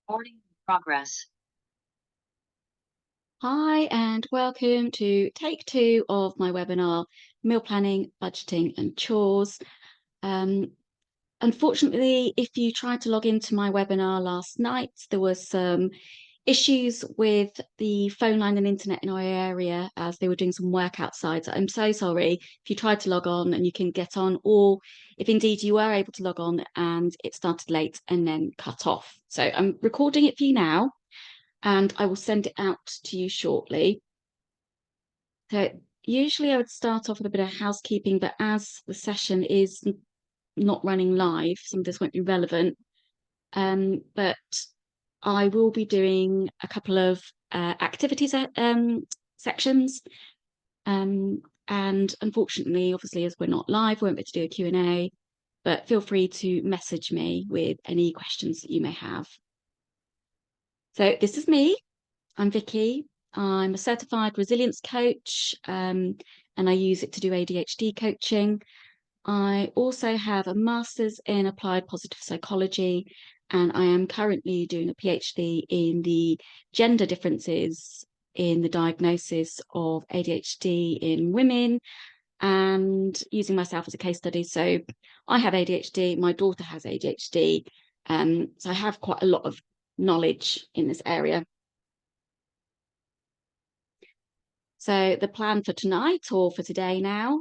Recording in progress. Hi, and welcome to take two of my webinar, Meal Planning, Budgeting and Chores. Um, Unfortunately, if you tried to log into my webinar last night, there was some issues with the phone line and internet in our area as they were doing some work outside. So I'm so sorry if you tried to log on and you can get on, or if indeed you were able to log on and it started late and then cut off. So I'm recording it for you now, and I will send it out to you shortly. So usually I would start off with a bit of housekeeping, but as the session is not running live, some of this won't be relevant. But I will be doing a couple of activities sections. Um, and unfortunately, obviously, as we're not live, we won't be able to do a Q&A, but feel free to message me with any questions that you may have. So this is me. I'm Vicky. I'm a certified resilience coach, and I use it to do ADHD coaching. I also have a master's in applied positive psychology, and I am currently doing a PhD in the gender differences in the diagnosis of ADHD in women and using myself as a case study. So I have ADHD, my daughter has ADHD, so I have quite a lot of knowledge in this area. So the plan for tonight or for today now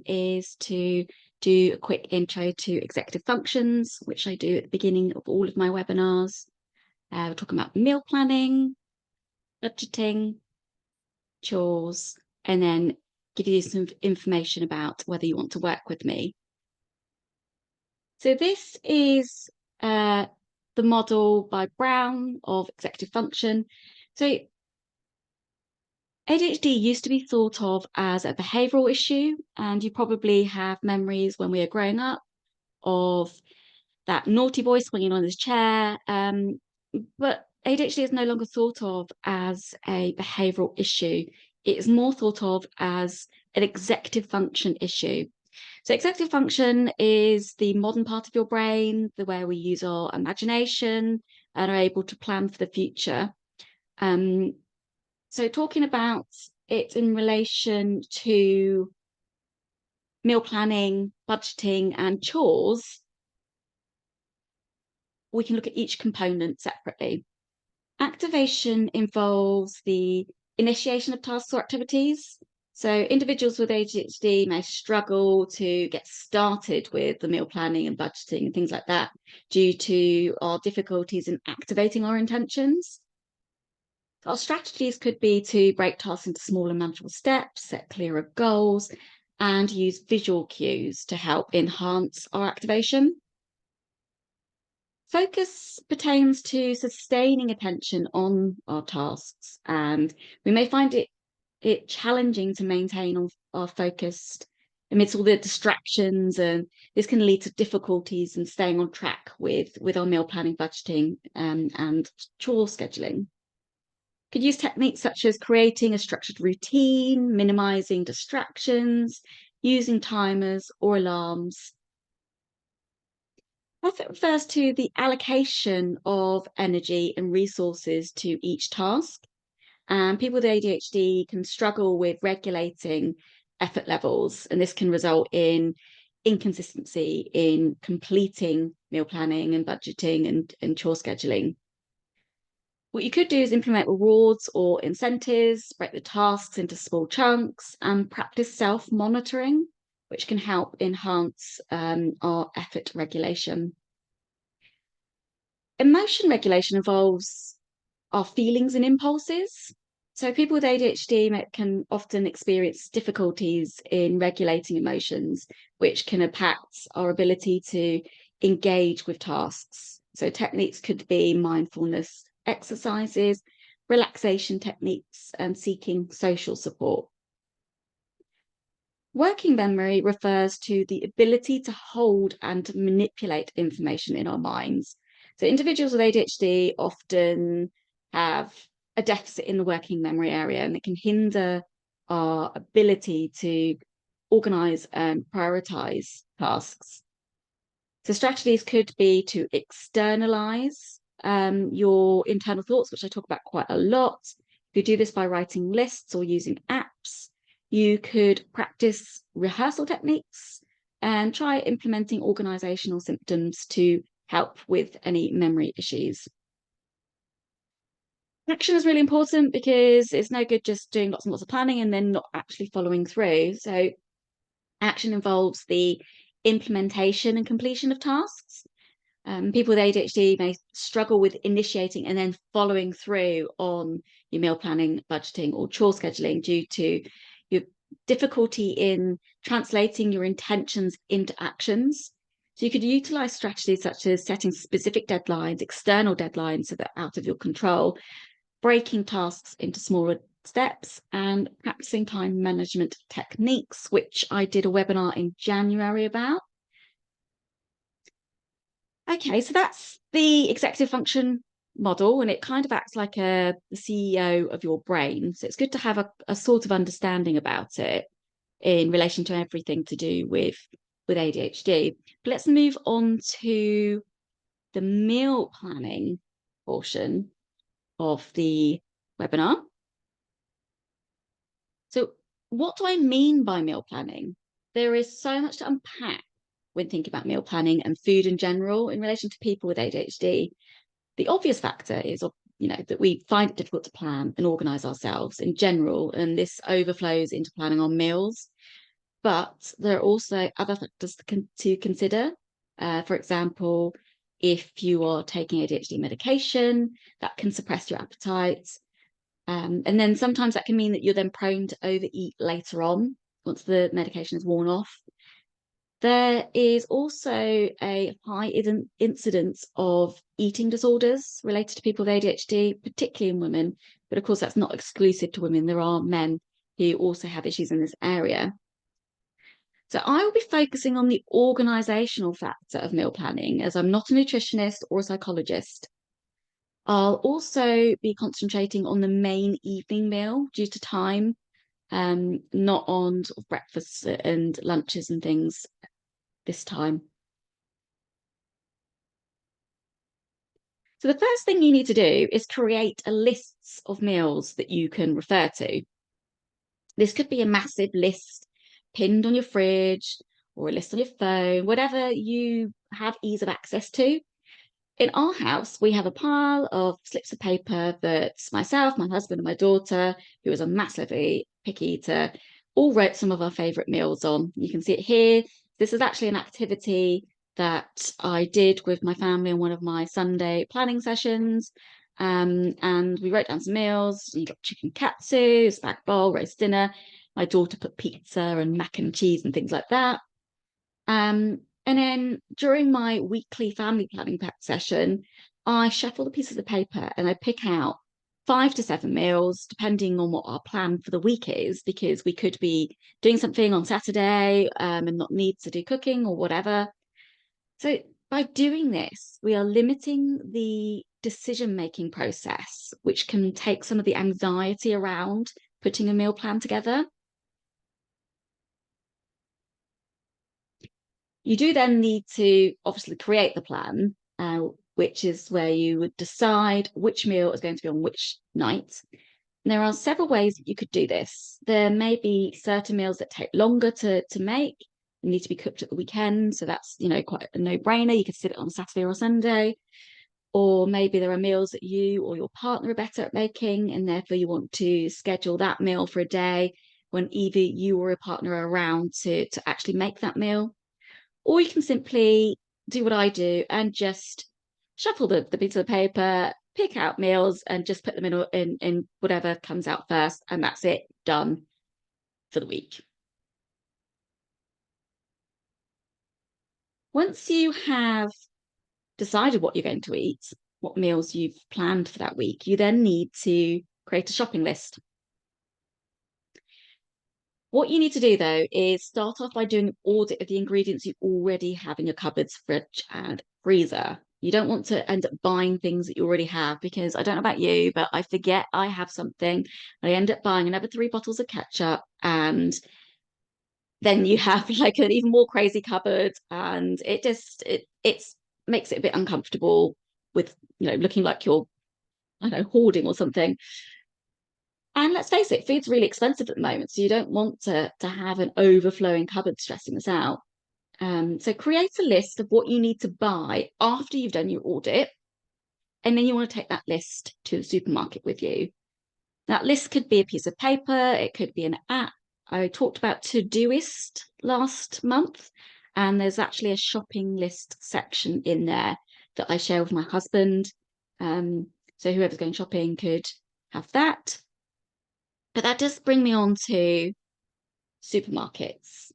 is to do a quick intro to executive functions, which I do at the beginning of all of my webinars. We're talking about meal planning, budgeting, chores, and then give you some information about whether you want to work with me. So this is the model by Brown of executive function. So ADHD used to be thought of as a behavioural issue, and you probably have memories when we were growing up of that naughty boy swinging on his chair. But ADHD is no longer thought of as a behavioural issue. It is more thought of as an executive function issue. So executive function is the modern part of your brain, the where we use our imagination and are able to plan for the future. Um, so talking about it in relation to meal planning, budgeting, and chores, we can look at each component separately. Activation involves the initiation of tasks or activities. So individuals with ADHD may struggle to get started with the meal planning and budgeting and things like that due to our difficulties in activating our intentions. Our strategies could be to break tasks into smaller, manageable steps, set clearer goals, and use visual cues to help enhance our activation. Focus pertains to sustaining attention on our tasks, and we may find it challenging to maintain our focus amidst all the distractions, and this can lead to difficulties in staying on track with our meal planning, budgeting, and chore scheduling. Could use techniques such as creating a structured routine, minimizing distractions, using timers or alarms. That refers to the allocation of energy and resources to each task. And people with ADHD can struggle with regulating effort levels, and this can result in inconsistency in completing meal planning and budgeting and chore scheduling. What you could do is implement rewards or incentives, break the tasks into small chunks, and practice self monitoring, which can help enhance our effort regulation. Emotion regulation involves our feelings and impulses. So, people with ADHD can often experience difficulties in regulating emotions, which can impact our ability to engage with tasks. So, techniques could be mindfulness exercises, relaxation techniques, and seeking social support. Working memory refers to the ability to hold and manipulate information in our minds. So, individuals with ADHD often have a deficit in the working memory area, and it can hinder our ability to organize and prioritize tasks. So, strategies could be to externalize your internal thoughts, which I talk about quite a lot. You could do this by writing lists or using apps. You could practice rehearsal techniques and try implementing organizational symptoms to help with any memory issues. Action is really important because it's no good just doing lots and lots of planning and then not actually following through. So action involves the implementation and completion of tasks. People with ADHD may struggle with initiating and then following through on your meal planning, budgeting, or chore scheduling due to your difficulty in translating your intentions into actions. So you could utilize strategies such as setting specific deadlines, external deadlines so that out of your control, breaking tasks into smaller steps, and practicing time management techniques, which I did a webinar in January about. Okay, so that's the executive function model, and it kind of acts like the CEO of your brain. So it's good to have a sort of understanding about it in relation to everything to do with ADHD. But let's move on to the meal planning portion of the webinar. So what do I mean by meal planning? There is so much to unpack when thinking about meal planning and food in general in relation to people with ADHD. The obvious factor is, that we find it difficult to plan and organize ourselves in general, and this overflows into planning on meals. But there are also other factors to consider. For example, if you are taking ADHD medication, that can suppress your appetite. And then sometimes that can mean that you're then prone to overeat later on once the medication is worn off. There is also a high incidence of eating disorders related to people with ADHD, particularly in women. But of course, that's not exclusive to women. There are men who also have issues in this area. So I will be focusing on the organizational factor of meal planning, as I'm not a nutritionist or a psychologist. I'll also be concentrating on the main evening meal due to time, not on sort of breakfasts and lunches and things this time. So the first thing you need to do is create a list of meals that you can refer to. This could be a massive list pinned on your fridge or a list on your phone, whatever you have ease of access to. In our house, we have a pile of slips of paper that myself, my husband, and my daughter, who is a massively picky eater, all wrote some of our favourite meals on. You can see it here. This is actually an activity that I did with my family on one of my Sunday planning sessions. And we wrote down some meals. You got chicken katsu, spag bowl, roast dinner. My daughter put pizza and mac and cheese and things like that. And then during my weekly family planning session, I shuffle the pieces of paper and I pick out 5 to 7 meals, depending on what our plan for the week is, because we could be doing something on Saturday and not need to do cooking or whatever. So by doing this, we are limiting the decision-making process, which can take some of the anxiety around putting a meal plan together. You do then need to obviously create the plan, which is where you would decide which meal is going to be on which night. And there are several ways that you could do this. There may be certain meals that take longer to make and need to be cooked at the weekend. So that's, quite a no-brainer. You could sit it on Saturday or Sunday. Or maybe there are meals that you or your partner are better at making, and therefore you want to schedule that meal for a day when either you or your partner are around to actually make that meal. Or you can simply do what I do and just shuffle the piece of paper, pick out meals and just put them in whatever comes out first. And that's it, done for the week. Once you have decided what you're going to eat, what meals you've planned for that week, you then need to create a shopping list. What you need to do, though, is start off by doing an audit of the ingredients you already have in your cupboards, fridge, and freezer. You don't want to end up buying things that you already have, because I don't know about you, but I forget I have something. I end up buying another 3 bottles of ketchup, and then you have like an even more crazy cupboard, and it makes it a bit uncomfortable with, looking like you're, I don't know, hoarding or something. And let's face it, food's really expensive at the moment, so you don't want to have an overflowing cupboard stressing us out. So create a list of what you need to buy after you've done your audit, and then you want to take that list to the supermarket with you. That list could be a piece of paper, it could be an app. I talked about Todoist last month, and there's actually a shopping list section in there that I share with my husband. So whoever's going shopping could have that. But that does bring me on to supermarkets.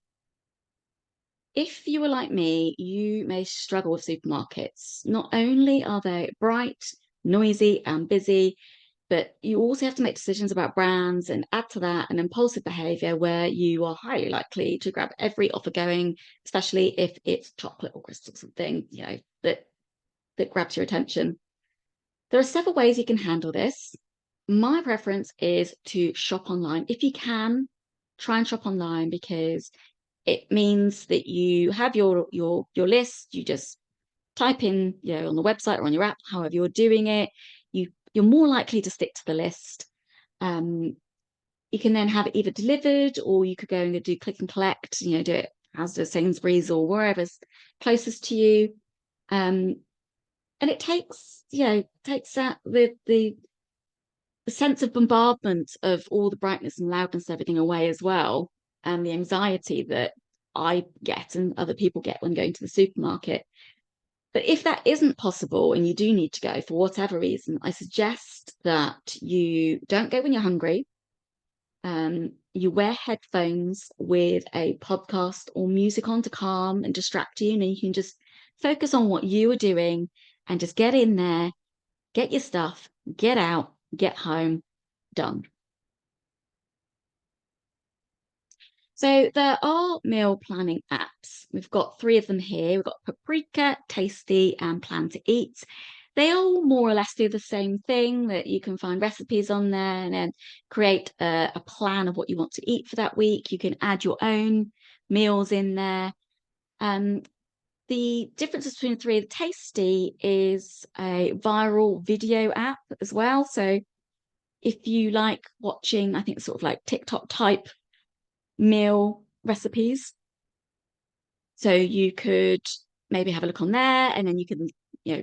If you were like me, you may struggle with supermarkets. Not only are they bright, noisy, and busy, but you also have to make decisions about brands, and add to that an impulsive behavior where you are highly likely to grab every offer going, especially if it's chocolate or crisps or something, that grabs your attention. There are several ways you can handle this. My preference is to shop online. If you can, try and shop online, because it means that you have your list. You just type in, on the website or on your app, however you're doing it. You're more likely to stick to the list. You can then have it either delivered, or you could go and do click and collect. Do it as the Sainsbury's or wherever's closest to you. And it takes that the sense of bombardment of all the brightness and loudness, everything away as well, and the anxiety that I get and other people get when going to the supermarket. But if that isn't possible and you do need to go for whatever reason, I suggest that you don't go when you're hungry. You wear headphones with a podcast or music on to calm and distract you, and you can just focus on what you are doing and just get in there, get your stuff, get out, get home, done. So there are meal planning apps. We've got 3 of them here. We've got Paprika, Tasty, and Plan to Eat. They all more or less do the same thing, that you can find recipes on there and then create a plan of what you want to eat for that week. You can add your own meals in there. The difference between the 3, the Tasty is a viral video app as well. So if you like watching, I think sort of like TikTok type meal recipes, so you could maybe have a look on there, and then you can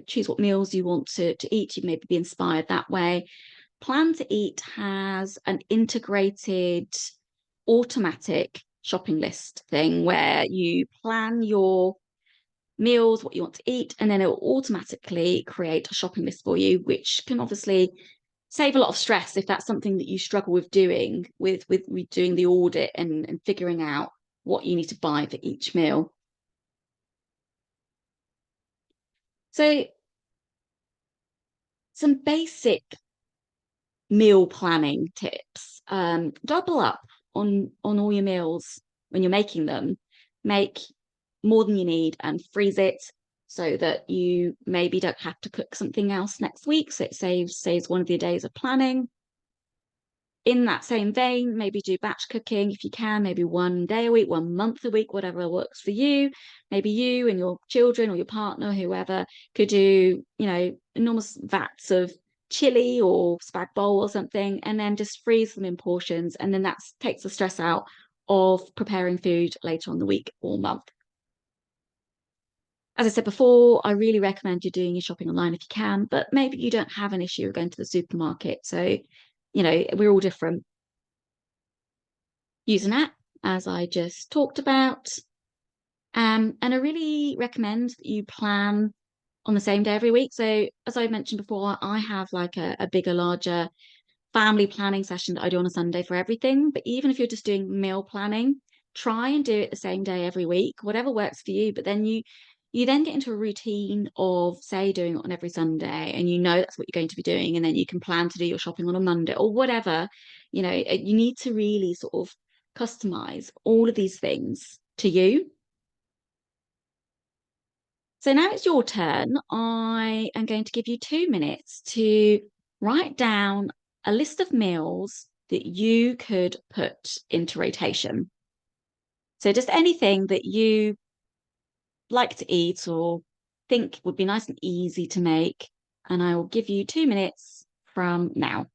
choose what meals you want to eat. You maybe be inspired that way. Plan to Eat has an integrated automatic shopping list thing where you plan your meals, what you want to eat, and then it will automatically create a shopping list for you, which can obviously save a lot of stress if that's something that you struggle with doing, with doing the audit and figuring out what you need to buy for each meal. So some basic meal planning tips. Double up on all your meals when you're making them. Make more than you need and freeze it, so that you maybe don't have to cook something else next week. So it saves one of your days of planning. In that same vein, maybe do batch cooking if you can, maybe 1 day a week, 1 month a week, whatever works for you. Maybe you and your children or your partner, whoever, could do, enormous vats of chili or spag bowl or something, and then just freeze them in portions. And then that takes the stress out of preparing food later on the week or month. As I said before, I really recommend you doing your shopping online if you can, but maybe you don't have an issue of going to the supermarket. So, we're all different. Use an app, as I just talked about. And I really recommend that you plan on the same day every week. So as I mentioned before, I have like a bigger, larger family planning session that I do on a Sunday for everything. But even if you're just doing meal planning, try and do it the same day every week, whatever works for you. But then you then get into a routine of, say, doing it on every Sunday, and that's what you're going to be doing, and then you can plan to do your shopping on a Monday or whatever. You need to really sort of customize all of these things to you. So now it's your turn. I am going to give you 2 minutes to write down a list of meals that you could put into rotation. So just anything that you like to eat or think would be nice and easy to make. and I will give you 2 minutes from now.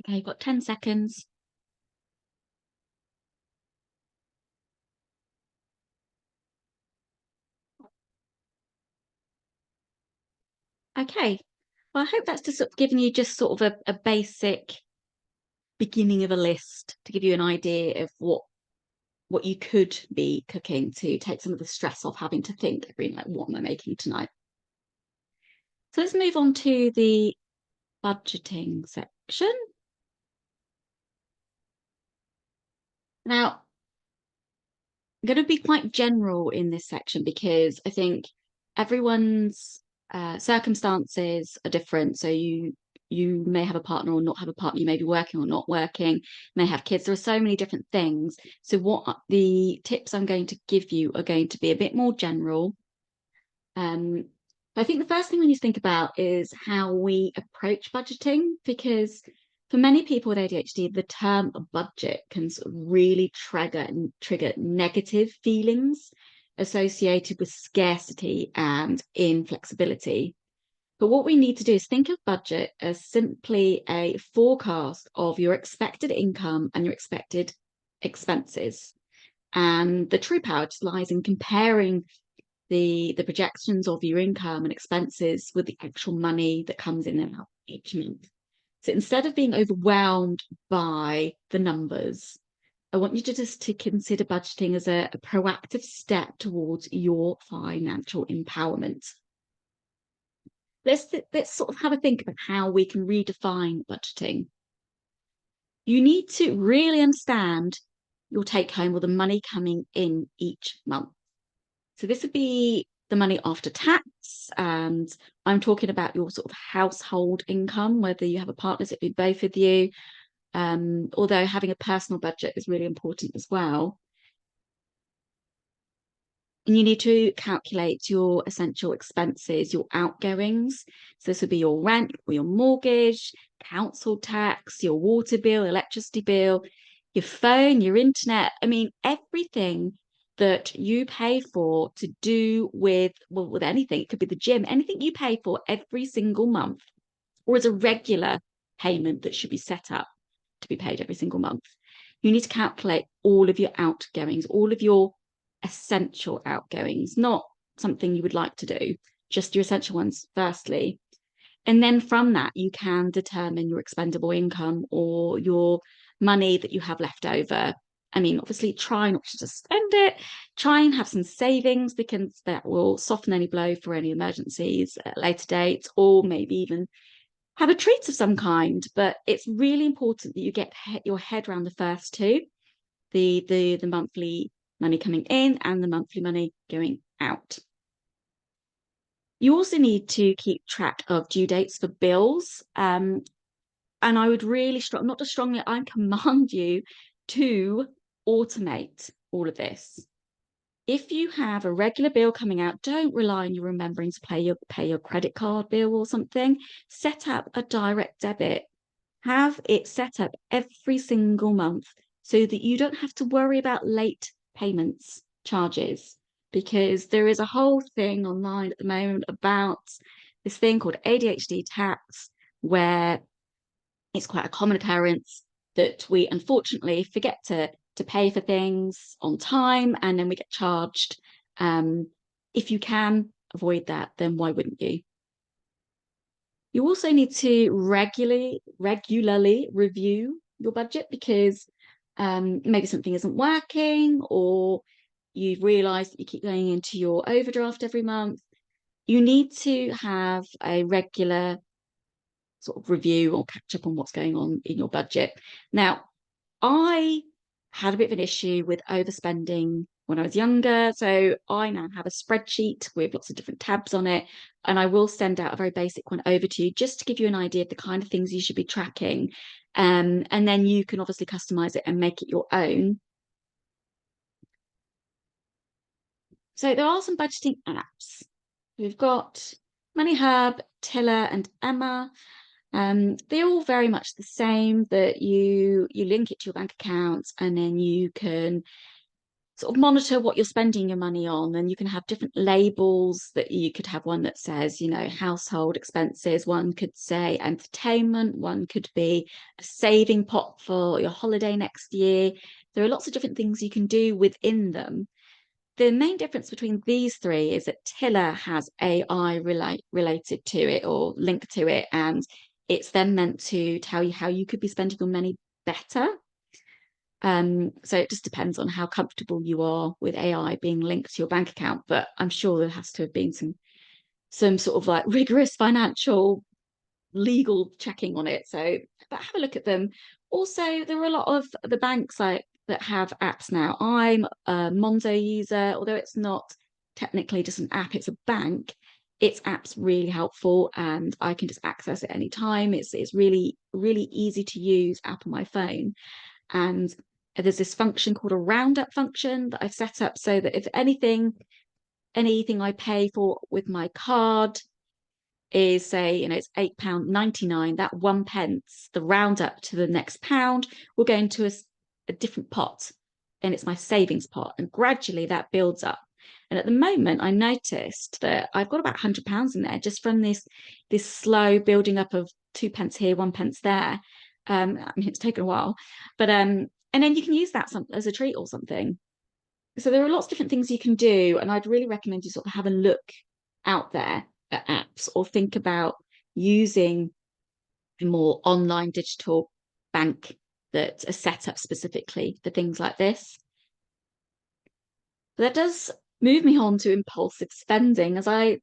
Okay, you've got 10 seconds. Okay. Well, I hope that's just sort of given you just sort of a basic beginning of a list to give you an idea of what you could be cooking to take some of the stress off having to think every night, what am I making tonight? So let's move on to the budgeting section. Now, I'm going to be quite general in this section because I think everyone's circumstances are different. So you may have a partner or not have a partner. You may be working or not working. You may have kids. There are so many different things. So what the tips I'm going to give you are going to be a bit more general. I think the first thing we need to think about is how we approach budgeting, because for many people with ADHD, the term budget can sort of really trigger negative feelings associated with scarcity and inflexibility. But what we need to do is think of budget as simply a forecast of your expected income and your expected expenses. And the true power just lies in comparing the projections of your income and expenses with the actual money that comes in and out each month. So instead of being overwhelmed by the numbers, I want you to just to consider budgeting as a proactive step towards your financial empowerment. Let's sort of have a think about how we can redefine budgeting. You need to really understand your take home or the money coming in each month. So this would be the money after tax, and I'm talking about your sort of household income, whether you have a partner, so it'd be both of you. Although having a personal budget is really important as well. And you need to calculate your essential expenses, your outgoings. So this would be your rent or your mortgage, council tax, your water bill, electricity bill, your phone, your internet. I mean, everything that you pay for to do with, well, with anything. It could be the gym, anything you pay for every single month, or as a regular payment that should be set up to be paid every single month. You need to calculate all of your outgoings, all of your essential outgoings, not something you would like to do, just your essential ones, firstly. And then from that, you can determine your expendable income or your money that you have left over. I mean, obviously, try not to just spend it. Try and have some savings, because that will soften any blow for any emergencies at later dates, or maybe even have a treat of some kind. But it's really important that you get your head around the first two. the monthly money coming in and the monthly money going out. You also need to keep track of due dates for bills. And I would really not just strongly, I command you to automate all of this. If you have a regular bill coming out, don't rely on you remembering to pay your credit card bill or something. Set up a direct debit. Have it set up every single month so that you don't have to worry about late payments charges, because there is a whole thing online at the moment about this thing called ADHD tax, where it's quite a common occurrence that we unfortunately forget to pay for things on time, and then we get charged. If you can avoid that, then why wouldn't you? You also need to regularly review your budget, because maybe something isn't working, or you've realized that you keep going into your overdraft every month. You need to have a regular sort of review or catch up on what's going on in your budget. Now, I had a bit of an issue with overspending when I was younger. So I now have a spreadsheet with lots of different tabs on it. And I will send out a very basic one over to you just to give you an idea of the kind of things you should be tracking. And then you can obviously customize it and make it your own. So there are some budgeting apps. We've got Money Hub, Tiller, and Emma. They're all very much the same, that you link it to your bank account, and then you can sort of monitor what you're spending your money on, and you can have different labels. That you could have one that says, household expenses, one could say entertainment, one could be a saving pot for your holiday next year. There are lots of different things you can do within them. The main difference between these three is that Tiller has AI related to it or linked to it, and it's then meant to tell you how you could be spending your money better. So it just depends on how comfortable you are with AI being linked to your bank account, but I'm sure there has to have been some sort of like rigorous financial legal checking on it. So, but have a look at them. Also, there are a lot of the banks that have apps now. I'm a Monzo user, although it's not technically just an app, it's a bank. Its app's really helpful, and I can just access it anytime. It's really, really easy to use app on my phone. And there's this function called a roundup function that I've set up so that if anything I pay for with my card is, say, it's £8.99, that 1 pence, the round up to the next pound, will go into a different pot, and it's my savings pot, and gradually that builds up. And at the moment, I noticed that I've got about £100 in there just from this slow building up of 2 pence here, 1 pence there. I mean, it's taken a while, but and then you can use that as a treat or something. So there are lots of different things you can do, and I'd really recommend you sort of have a look out there at apps, or think about using a more online digital bank that are set up specifically for things like this. But that does move me on to impulsive spending, as I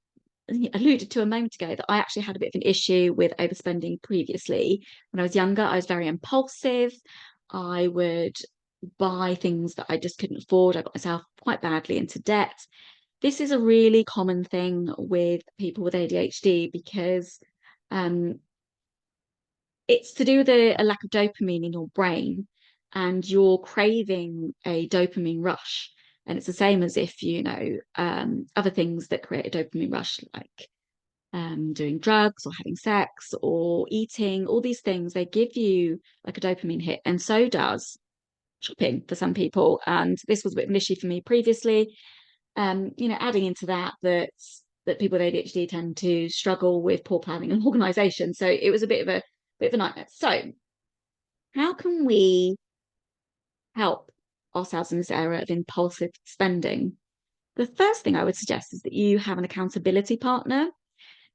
alluded to a moment ago, that I actually had a bit of an issue with overspending previously. When I was younger, I was very impulsive. I would buy things that I just couldn't afford. I got myself quite badly into debt. This is a really common thing with people with ADHD, because it's to do with a lack of dopamine in your brain, and you're craving a dopamine rush. And it's the same as if, other things that create a dopamine rush, like doing drugs or having sex or eating, all these things, they give you like a dopamine hit. And so does shopping for some people. And this was a bit of an issue for me previously. Adding into that people with ADHD tend to struggle with poor planning and organization. So it was a bit of a nightmare. So how can we help ourselves in this area of impulsive spending? The first thing I would suggest is that you have an accountability partner.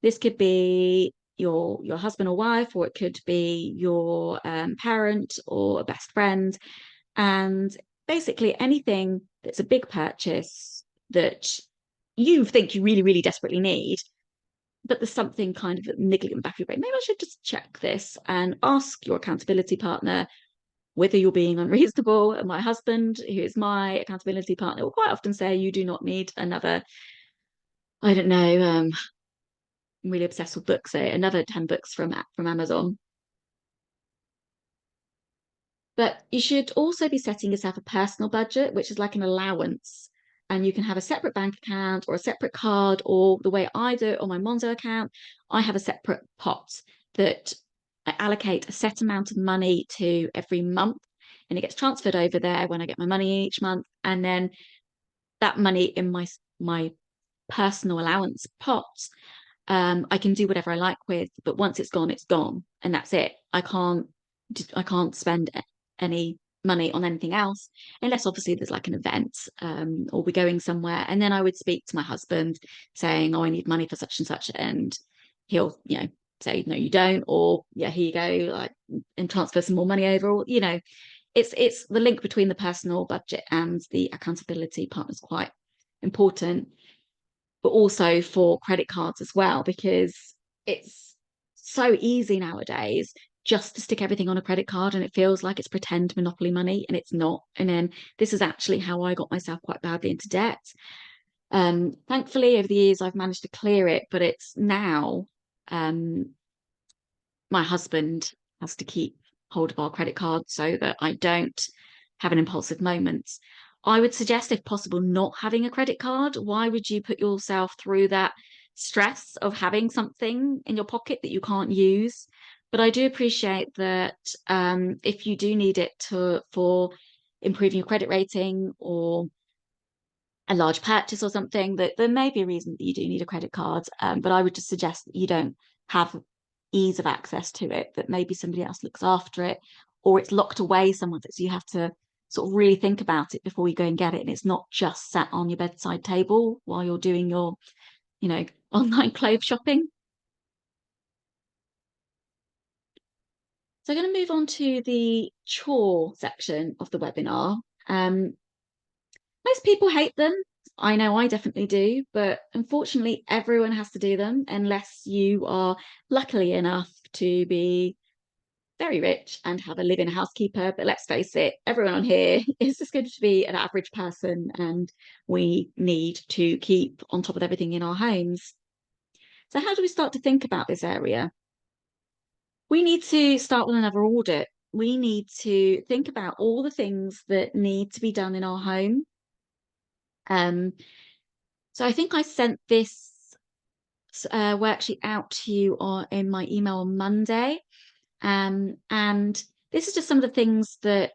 This could be your husband or wife, or it could be your parent or a best friend. And basically anything that's a big purchase that you think you really, really desperately need, but there's something kind of niggling in the back of your brain. Maybe I should just check this, and ask your accountability partner, whether you're being unreasonable. And my husband, who is my accountability partner, will quite often say, you do not need another, I don't know, I'm really obsessed with books, so another 10 books from Amazon. But you should also be setting yourself a personal budget, which is like an allowance. And you can have a separate bank account or a separate card, or the way I do it on my Monzo account, I have a separate pot that I allocate a set amount of money to every month. And it gets transferred over there when I get my money each month. And then that money in my personal allowance pot, I can do whatever I like with, but once it's gone, and that's it. I can't spend any money on anything else unless obviously there's like an event, or we're going somewhere. And then I would speak to my husband saying, oh, I need money for such and such, and he'll, say, no, you don't, or yeah, here you go, like, and transfer some more money over, or it's the link between the personal budget and the accountability partner is quite important, but also for credit cards as well, because it's so easy nowadays just to stick everything on a credit card, and it feels like it's pretend monopoly money, and it's not. And then this is actually how I got myself quite badly into debt. Thankfully, over the years, I've managed to clear it, but it's now, um, my husband has to keep hold of our credit card so that I don't have an impulsive moment. I would suggest, if possible, not having a credit card. Why would you put yourself through that stress of having something in your pocket that you can't use? But I do appreciate that, if you do need it for improving your credit rating or a large purchase or something, that there may be a reason that you do need a credit card. But I would just suggest that you don't have ease of access to it, that maybe somebody else looks after it, or it's locked away somewhere, so you have to sort of really think about it before you go and get it. And it's not just sat on your bedside table while you're doing your, online clothes shopping. So I'm going to move on to the chore section of the webinar. Um, Most people hate them. I know I definitely do, but unfortunately, everyone has to do them unless you are lucky enough to be very rich and have a live-in housekeeper. But let's face it, everyone on here is just going to be an average person, and we need to keep on top of everything in our homes. So, how do we start to think about this area? We need to start with another audit. We need to think about all the things that need to be done in our home. Um, So I think I sent this worksheet out to you in my email on Monday. And this is just some of the things that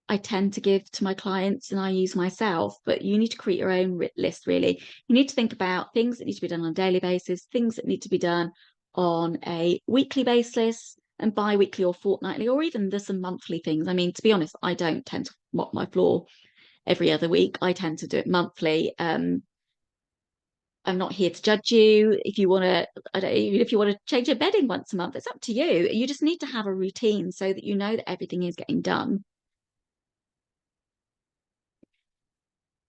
I tend to give to my clients and I use myself, but you need to create your own list, really. You need to think about things that need to be done on a daily basis, things that need to be done on a weekly basis, and bi-weekly or fortnightly, or even there's some monthly things. I mean, to be honest, I don't tend to mop my floor every other week. I tend to do it monthly. I'm not here to judge you. If you want to, I don't, even if you want to change your bedding once a month, it's up to you. You just need to have a routine so that you know that everything is getting done.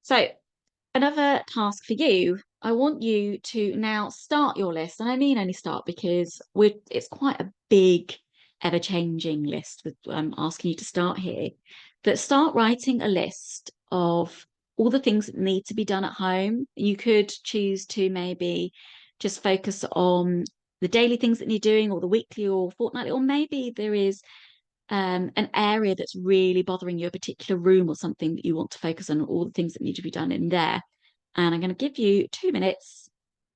So, another task for you, I want you to now start your list. And I mean only start because it's quite a big, ever-changing list with asking you to start here. But start writing a list of all the things that need to be done at home. You could choose to maybe just focus on the daily things that you're doing, or the weekly or fortnightly, or maybe there is an area that's really bothering you, a particular room or something that you want to focus on, all the things that need to be done in there. And I'm going to give you 2 minutes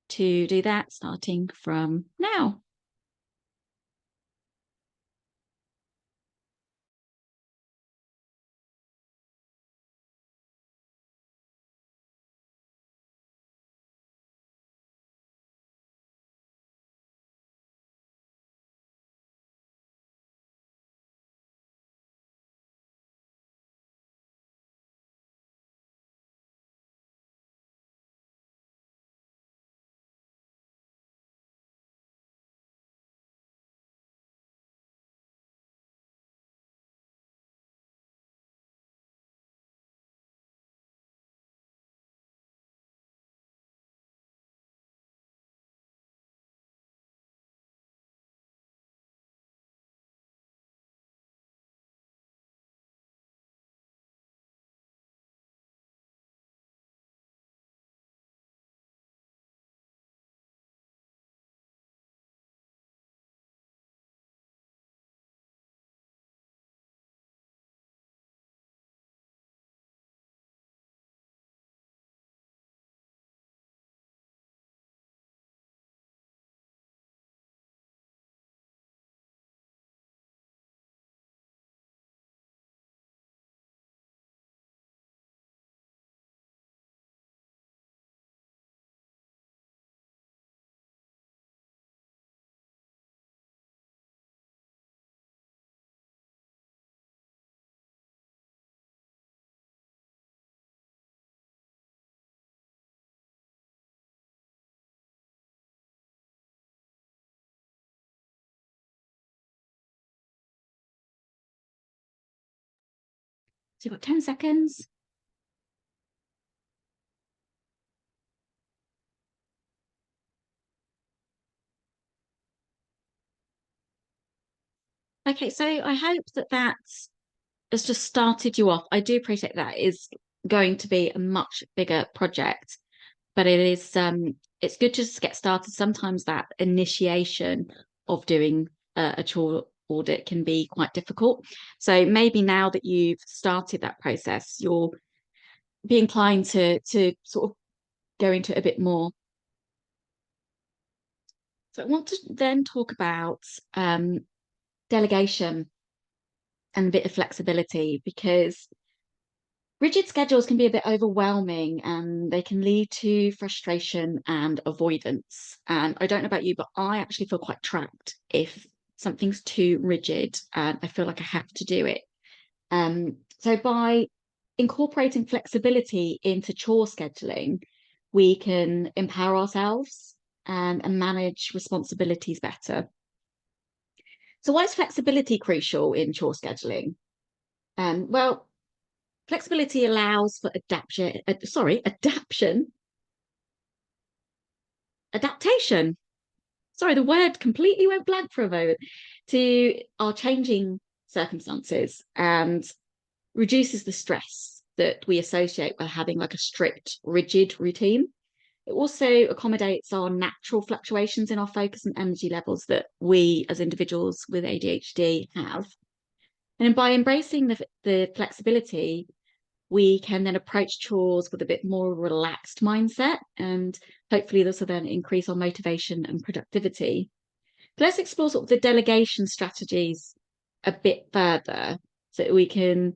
to do that, starting from now. So you've got 10 seconds. Okay, so I hope that has just started you off. I do appreciate that is going to be a much bigger project, but it's good to just get started. Sometimes that initiation of doing a chore audit can be quite difficult. So maybe now that you've started that process, you'll be inclined to sort of go into it a bit more. So I want to then talk about delegation and a bit of flexibility because rigid schedules can be a bit overwhelming and they can lead to frustration and avoidance. And I don't know about you, but I actually feel quite trapped if something's too rigid and I feel like I have to do it. So by incorporating flexibility into chore scheduling, we can empower ourselves and manage responsibilities better. So why is flexibility crucial in chore scheduling? Well, flexibility allows for adaptation. Sorry, the word completely went blank for a moment to our changing circumstances and reduces the stress that we associate with having like a strict, rigid routine. It also accommodates our natural fluctuations in our focus and energy levels that we as individuals with ADHD have. And by embracing the flexibility, we can then approach chores with a bit more relaxed mindset, and hopefully this will then increase our motivation and productivity. Let's explore sort of the delegation strategies a bit further so that we can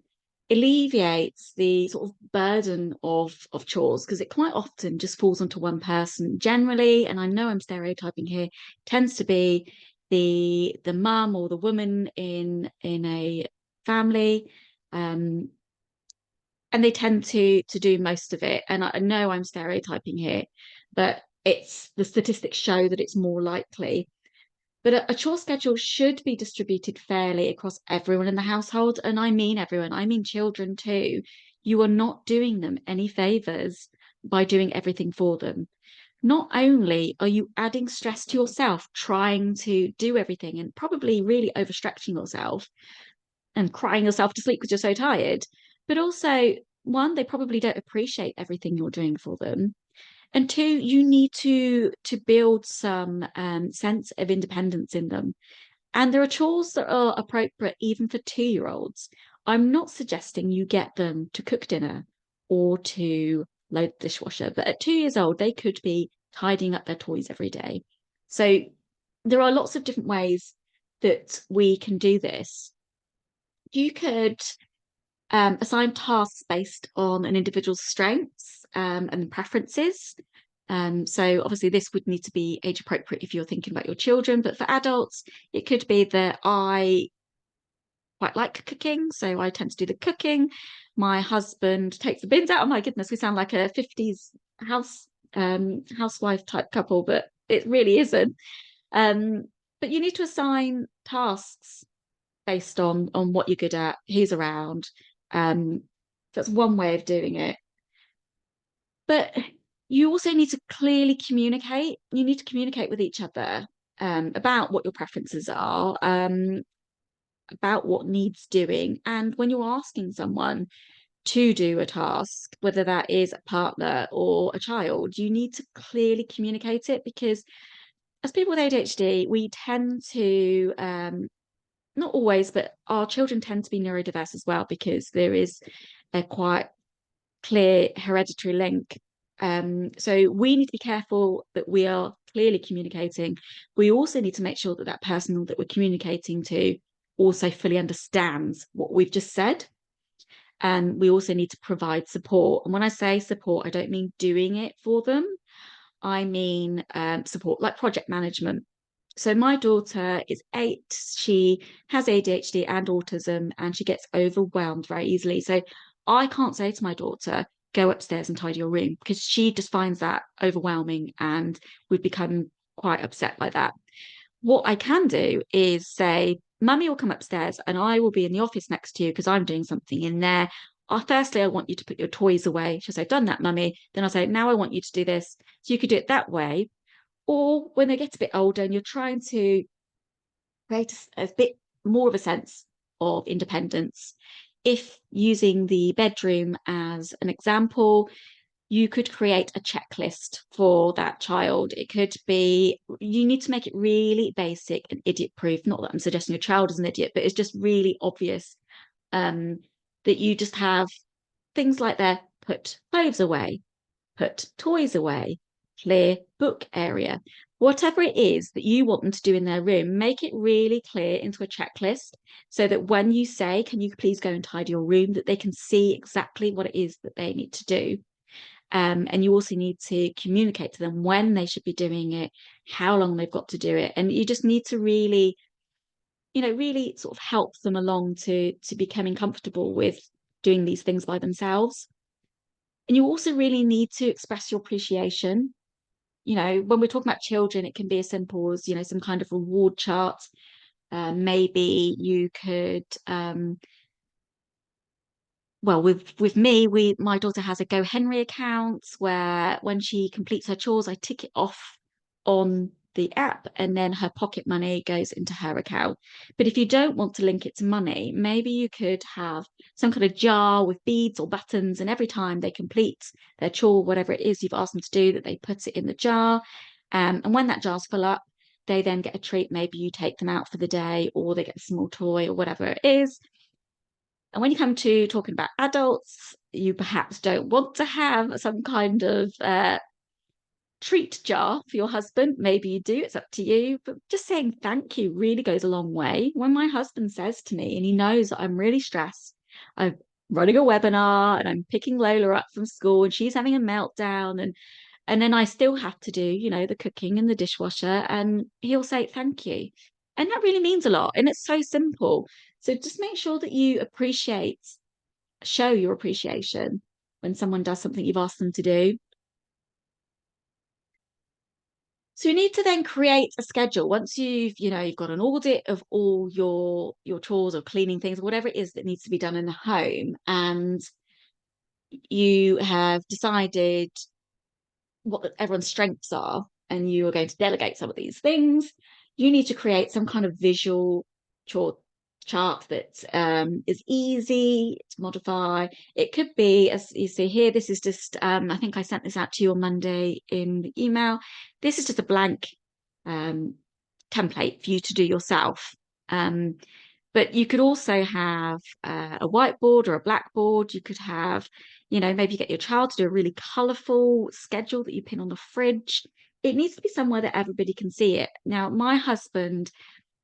alleviate the sort of burden of chores because it quite often just falls onto one person generally, and I know I'm stereotyping here, tends to be the mum or the woman in a family, um, and they tend to do most of it. And I know I'm stereotyping here, but it's the statistics show that it's more likely. But a chore schedule should be distributed fairly across everyone in the household. And I mean everyone, I mean children too. You are not doing them any favors by doing everything for them. Not only are you adding stress to yourself trying to do everything and probably really overstretching yourself and crying yourself to sleep because you're so tired, but also, one, they probably don't appreciate everything you're doing for them, and two, you need to build some sense of independence in them. And there are chores that are appropriate even for 2-year-olds. I'm not suggesting you get them to cook dinner or to load the dishwasher, but at 2 years old they could be tidying up their toys every day. So there are lots of different ways that we can do this. You could assign tasks based on an individual's strengths and preferences. So obviously this would need to be age appropriate if you're thinking about your children, but for adults, it could be that I quite like cooking, so I tend to do the cooking. My husband takes the bins out. Oh my goodness, we sound like a 50s housewife type couple, but it really isn't. Um, but you need to assign tasks based on what you're good at, who's around. That's one way of doing it. But you also need to clearly communicate. You need to communicate with each other about what your preferences are, about what needs doing. And when you're asking someone to do a task, whether that is a partner or a child, you need to clearly communicate it because as people with ADHD, we tend to not always, but our children tend to be neurodiverse as well because there is a quite clear hereditary link. So we need to be careful that we are clearly communicating. We also need to make sure that that person that we're communicating to also fully understands what we've just said. And we also need to provide support. And when I say support, I don't mean doing it for them. I mean support like project management. So my daughter is 8. She has ADHD and autism, and she gets overwhelmed very easily. So I can't say to my daughter, go upstairs and tidy your room because she just finds that overwhelming and would become quite upset by that. What I can do is say, Mummy will come upstairs and I will be in the office next to you because I'm doing something in there. firstly, I want you to put your toys away. She'll say, I've done that, mummy. Then I'll say, now I want you to do this. So you could do it that way. Or when they get a bit older and you're trying to create a bit more of a sense of independence, if using the bedroom as an example, you could create a checklist for that child. It could be, you need to make it really basic and idiot proof. Not that I'm suggesting your child is an idiot, but it's just really obvious, um, that you just have things like that: put clothes away, put toys away, clear book area. Whatever it is that you want them to do in their room, make it really clear into a checklist so that when you say, can you please go and tidy your room, that they can see exactly what it is that they need to do. And you also need to communicate to them when they should be doing it, how long they've got to do it. And you just need to really, really sort of help them along to becoming comfortable with doing these things by themselves. And you also really need to express your appreciation. When we're talking about children, it can be as simple as, some kind of reward chart. Maybe you could, well, with me, my daughter has a Go Henry account where when she completes her chores, I tick it off on the app and then her pocket money goes into her account. But if you don't want to link it to money, maybe you could have some kind of jar with beads or buttons, and every time they complete their chore, whatever it is you've asked them to do, that they put it in the jar. And when that jar's full up, they then get a treat. Maybe you take them out for the day, or they get a small toy or whatever it is. And when you come to talking about adults, you perhaps don't want to have some kind of treat jar for your husband. Maybe you do, it's up to you. But just saying thank you really goes a long way. When my husband says to me, and he knows that I'm really stressed, I'm running a webinar and I'm picking Lola up from school and she's having a meltdown, and then I still have to do, the cooking and the dishwasher, and he'll say thank you. And that really means a lot. And it's so simple. So just make sure that you show your appreciation when someone does something you've asked them to do. So you need to then create a schedule. Once you've got an audit of all your chores or cleaning things, or whatever it is that needs to be done in the home, and you have decided what everyone's strengths are, and you are going to delegate some of these things, you need to create some kind of visual chore chart that is easy to modify. It could be, as you see here, this is just, I think I sent this out to you on Monday in the email. This is just a blank template for you to do yourself. But you could also have a whiteboard or a blackboard. You could have, maybe get your child to do a really colourful schedule that you pin on the fridge. It needs to be somewhere that everybody can see it. Now, my husband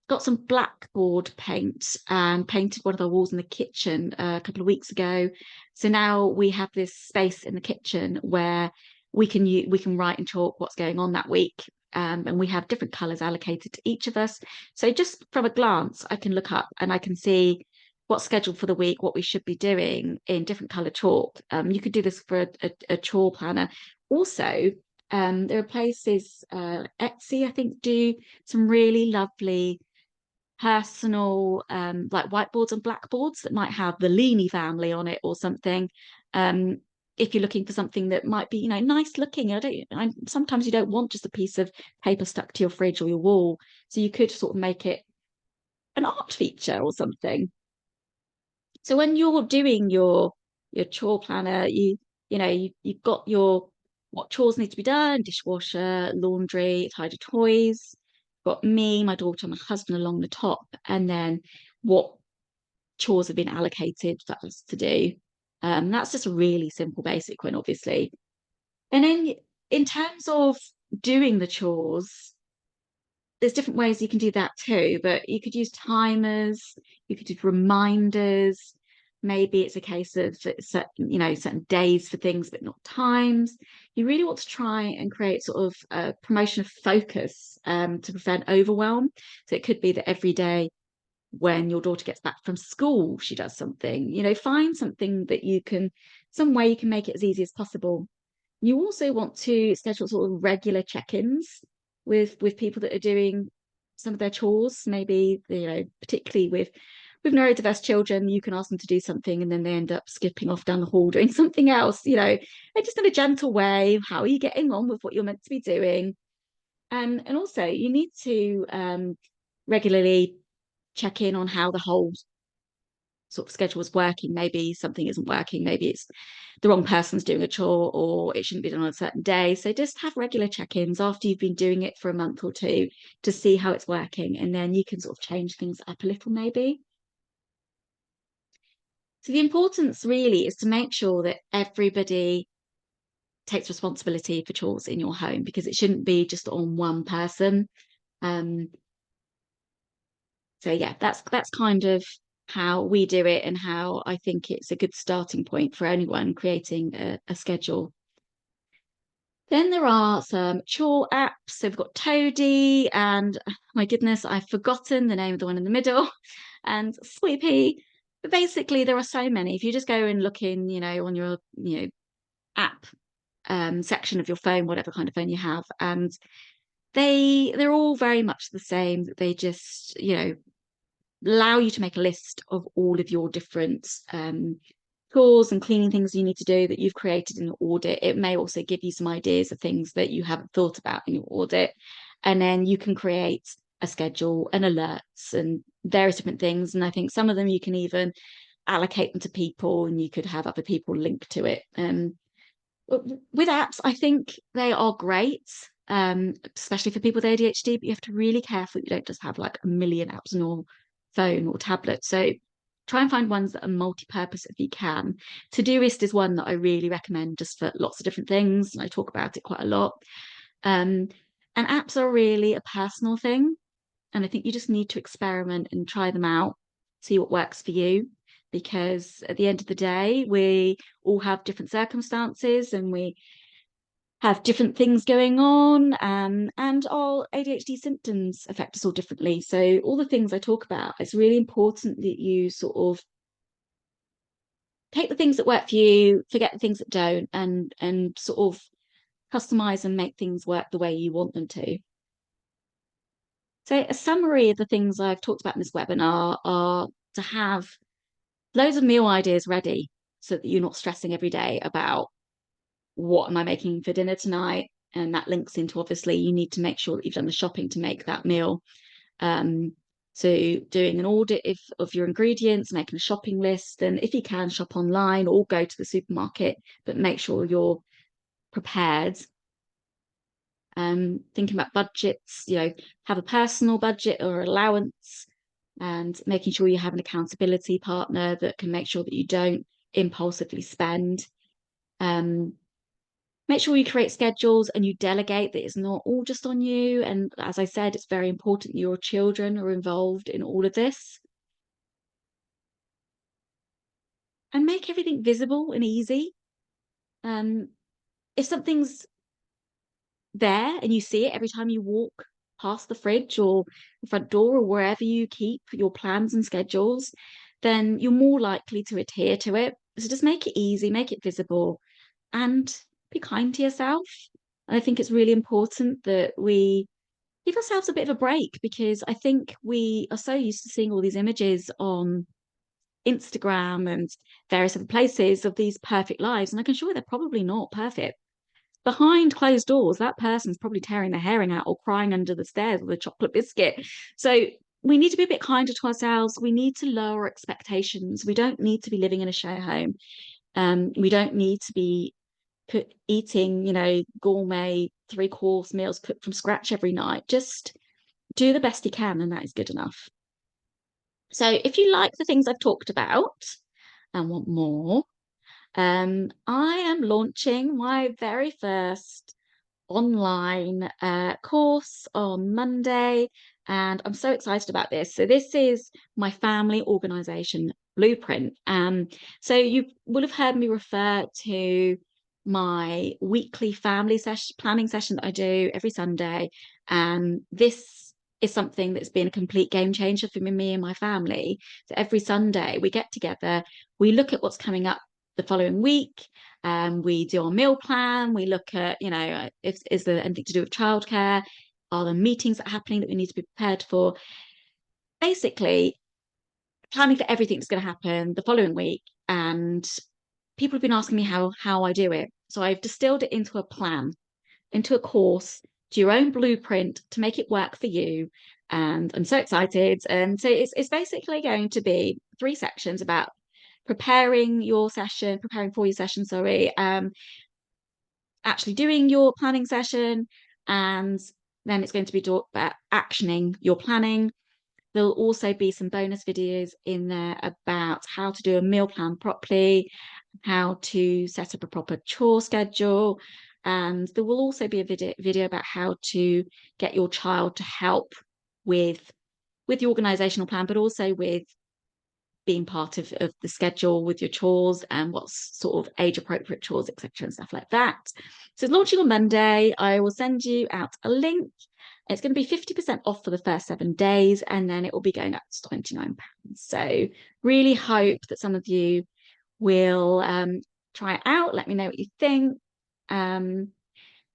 got some blackboard paint and painted one of the walls in the kitchen a couple of weeks ago. So now we have this space in the kitchen where we can write in chalk what's going on that week. And we have different colours allocated to each of us. So just from a glance, I can look up and I can see what's scheduled for the week, what we should be doing in different colour chalk. You could do this for a chore planner. Also, there are places, Etsy, I think, do some really lovely personal like whiteboards and blackboards that might have the Leany family on it or something. If you're looking for something that might be, nice looking, sometimes you don't want just a piece of paper stuck to your fridge or your wall, so you could sort of make it an art feature or something. So when you're doing your chore planner, you've got your what chores need to be done: dishwasher, laundry, tidy toys. Got me, my daughter, my husband along the top, and then what chores have been allocated for us to do. That's just a really simple, basic one, obviously. And then in terms of doing the chores, there's different ways you can do that too, but you could use timers, you could do reminders. Maybe it's a case of certain days for things, but not times. You really want to try and create sort of a promotion of focus to prevent overwhelm. So it could be that every day when your daughter gets back from school, she does something. Find something that some way you can make it as easy as possible. You also want to schedule sort of regular check-ins with people that are doing some of their chores, maybe, particularly with with neurodiverse children, you can ask them to do something and then they end up skipping off down the hall doing something else, and just in a gentle way. How are you getting on with what you're meant to be doing? And also, you need to regularly check in on how the whole sort of schedule is working. Maybe something isn't working. Maybe it's the wrong person's doing a chore, or it shouldn't be done on a certain day. So just have regular check-ins after you've been doing it for a month or two to see how it's working, and then you can sort of change things up a little maybe. So the importance really is to make sure that everybody takes responsibility for chores in your home, because it shouldn't be just on one person. Um, so yeah, that's kind of how we do it, and how I think it's a good starting point for anyone creating a schedule. Then there are some chore apps. So we've got Toady, and my goodness, I've forgotten the name of the one in the middle, and Sweepy. But basically, there are so many. If you just go and look in, on your, app section of your phone, whatever kind of phone you have, and they're all very much the same. They just, allow you to make a list of all of your different chores and cleaning things you need to do that you've created in your audit. It may also give you some ideas of things that you haven't thought about in your audit. And then you can create a schedule and alerts and various different things. And I think some of them you can even allocate them to people, and you could have other people link to it. With apps, I think they are great, especially for people with ADHD, but you have to really careful you don't just have like a million apps on your phone or tablet. So try and find ones that are multi-purpose if you can. Todoist is one that I really recommend just for lots of different things, and I talk about it quite a lot. Um, and apps are really a personal thing, and I think you just need to experiment and try them out, see what works for you, because at the end of the day, we all have different circumstances and we have different things going on, and our ADHD symptoms affect us all differently. So all the things I talk about, it's really important that you sort of take the things that work for you, forget the things that don't, and sort of customize and make things work the way you want them to. So a summary of the things I've talked about in this webinar are to have loads of meal ideas ready, so that you're not stressing every day about what am I making for dinner tonight. And that links into, obviously, you need to make sure that you've done the shopping to make that meal. So doing an audit of your ingredients, making a shopping list, and if you can, shop online or go to the supermarket, but make sure you're prepared. Thinking about budgets, have a personal budget or allowance, and making sure you have an accountability partner that can make sure that you don't impulsively spend. Make sure you create schedules and you delegate, that it's not all just on you. And as I said, it's very important your children are involved in all of this. And make everything visible and easy. If something's there and you see it every time you walk past the fridge or the front door or wherever you keep your plans and schedules, then you're more likely to adhere to it. So just make it easy, make it visible, and be kind to yourself. And I think it's really important that we give ourselves a bit of a break, because I think we are so used to seeing all these images on Instagram and various other places of these perfect lives. And I can assure you they're probably not perfect. Behind closed doors, that person's probably tearing their hair out or crying under the stairs with a chocolate biscuit. So we need to be a bit kinder to ourselves. We need to lower expectations. We don't need to be living in a share home. We don't need to be eating, gourmet 3-course meals cooked from scratch every night. Just do the best you can, and that is good enough. So if you like the things I've talked about and want more, I am launching my very first online course on Monday, and I'm so excited about this. So this is my family organization blueprint. So you will have heard me refer to my weekly family planning session that I do every Sunday, and this is something that's been a complete game changer for me and my family. So every Sunday we get together, we look at what's coming up the following week. We do our meal plan. We look at, if is there anything to do with childcare? Are there meetings that are happening that we need to be prepared for? Basically, planning for everything that's going to happen the following week. And people have been asking me how I do it. So I've distilled it into a plan, into a course, to your own blueprint to make it work for you. And I'm so excited. And so it's basically going to be 3 sections about preparing for your session, sorry, actually doing your planning session, and then it's going to be about actioning your planning. There'll also be some bonus videos in there about how to do a meal plan properly, how to set up a proper chore schedule, and there will also be a video about how to get your child to help with the organizational plan, but also with being part of the schedule with your chores and what's sort of age appropriate chores, etc., and stuff like that. So it's launching on Monday. I will send you out a link. It's going to be 50% off for the first 7 days, and then it will be going up to £29. So really hope that some of you will try it out. Let me know what you think.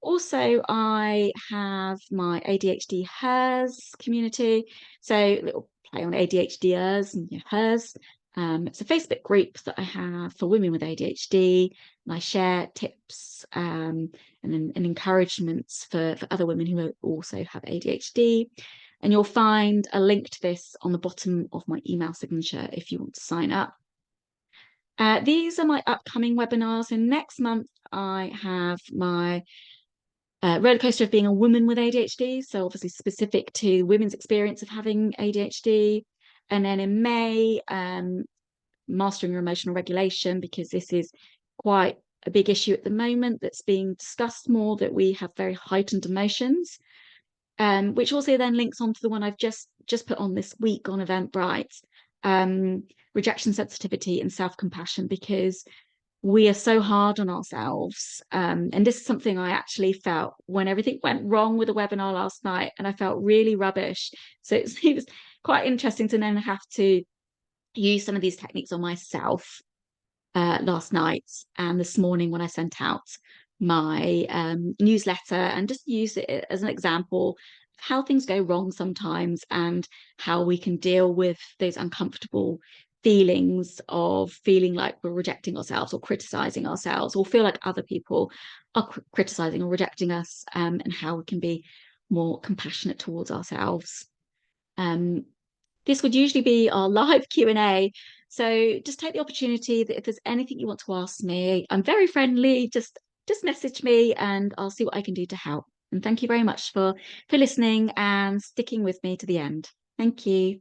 Also, I have my ADHD hers community. So a little play on ADHDers and hers. It's a Facebook group that I have for women with ADHD, and I share tips and encouragements for other women who also have ADHD. And you'll find a link to this on the bottom of my email signature if you want to sign up. These are my upcoming webinars. And next month, I have my roller coaster of being a woman with ADHD, so obviously specific to women's experience of having ADHD. And then in May, mastering your emotional regulation, because this is quite a big issue at the moment that's being discussed more, that we have very heightened emotions, which also then links onto the one I've just put on this week on Eventbrite, rejection sensitivity and self-compassion, because we are so hard on ourselves. And this is something I actually felt when everything went wrong with the webinar last night, and I felt really rubbish. So it was quite interesting to then have to use some of these techniques on myself last night and this morning when I sent out my newsletter, and just use it as an example of how things go wrong sometimes and how we can deal with those uncomfortable feelings of feeling like we're rejecting ourselves or criticizing ourselves, or feel like other people are criticizing or rejecting us, and how we can be more compassionate towards ourselves. This would usually be our live Q&A. So just take the opportunity that if there's anything you want to ask me, I'm very friendly. Just message me and I'll see what I can do to help. And thank you very much for listening and sticking with me to the end. Thank you.